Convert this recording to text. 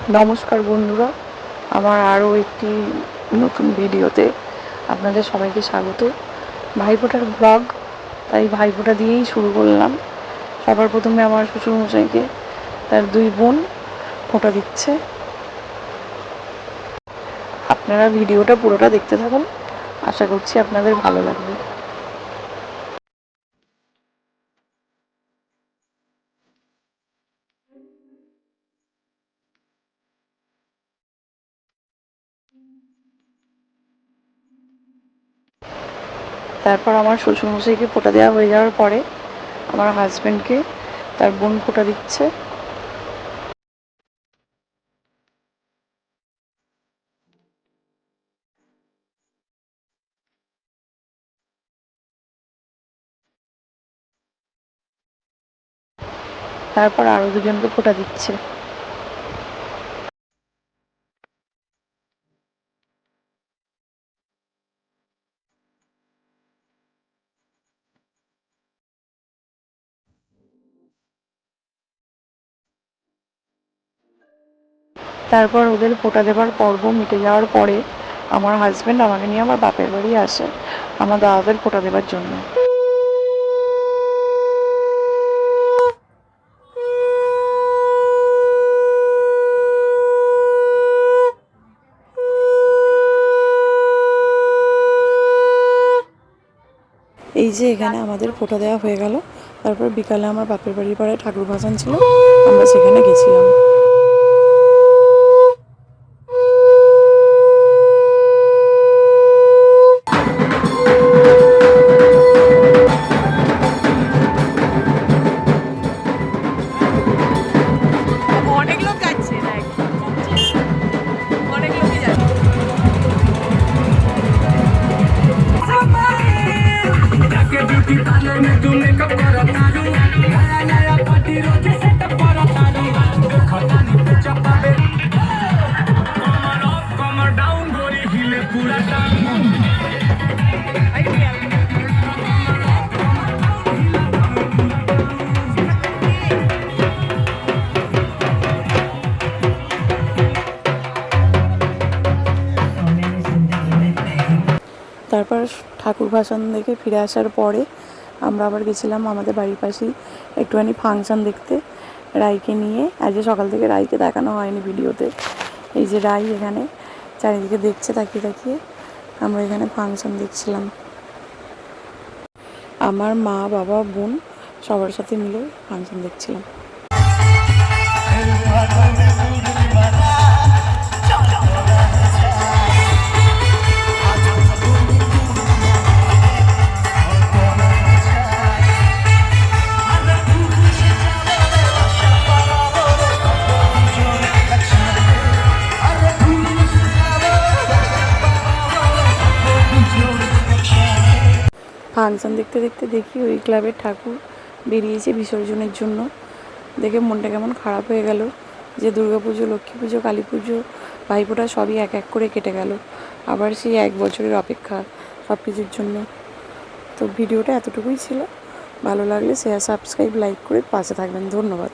নমস্কার বন্ধুরা, আমার আরও একটি নতুন ভিডিওতে আপনাদের সবাইকে স্বাগত। ভাইফোঁটার ব্লগ, তাই ভাইফোঁটা দিয়েই শুরু করলাম। সবার প্রথমে আমার শ্বশুরমশাইকে তার দুই বোন ফোঁটা দিচ্ছে। আপনারা ভিডিওটা পুরোটা দেখতে থাকুন, আশা করছি আপনাদের ভালো লাগবে। তারপর আমার শ্বশুরমশাইকে ফোঁটা দেওয়া হয়ে যাওয়ার পরে আমার হাজব্যান্ডকে তার বোন ফোঁটা দিচ্ছে। তারপর আরও দুজনকে ফোঁটা দিচ্ছে। তারপর ওদের ফোঁটা দেবার পর্ব মিটে যাওয়ার পরে আমার হাজব্যান্ড আমাকে নিয়ে আমার বাপের বাড়ি আসে আমার দাদাদের ফোঁটা দেবার জন্য। এই যে এখানে আমাদের ফোঁটা দেওয়া হয়ে গেল। তারপর বিকালে আমার বাপের বাড়ির পাড়ায় ঠাকুর ভাসান ছিল, আমরা সেখানে গেছিলাম। অনেক লোক যাচ্ছে, অনেক লোকই যাচ্ছে। তারপর ঠাকুর ভাসান দেখে ফিরে আসার পরে আমরা আবার গেছিলাম আমাদের বাড়ির পাশেই একটুখানি ফাংশান দেখতে রাইকে নিয়ে। আজকে সকাল থেকে রাইকে দেখানো হয়নি ভিডিওতে। এই যে রাই এখানে চারিদিকে দেখছে তাকিয়ে তাকিয়ে, আমরা এখানে ফাংশান দেখছিলাম। আমার মা, বাবা, বোন সবার সাথে মিলে ফাংশান দেখছিলাম। ফাংশান দেখতে দেখতে দেখি ওই ক্লাবের ঠাকুর বেরিয়েছে বিসর্জনের জন্য। দেখে মনটা কেমন খারাপ হয়ে গেল যে দুর্গাপুজো, লক্ষ্মী পুজো, কালী পুজো, ভাইফোঁটা সবই এক এক করে কেটে গেল। আবার সেই এক বছরের অপেক্ষা সব কিছুর জন্য। তো ভিডিওটা এতটুকুই ছিল। ভালো লাগলে শেয়ার, সাবস্ক্রাইব, লাইক করে পাশে থাকবেন। ধন্যবাদ।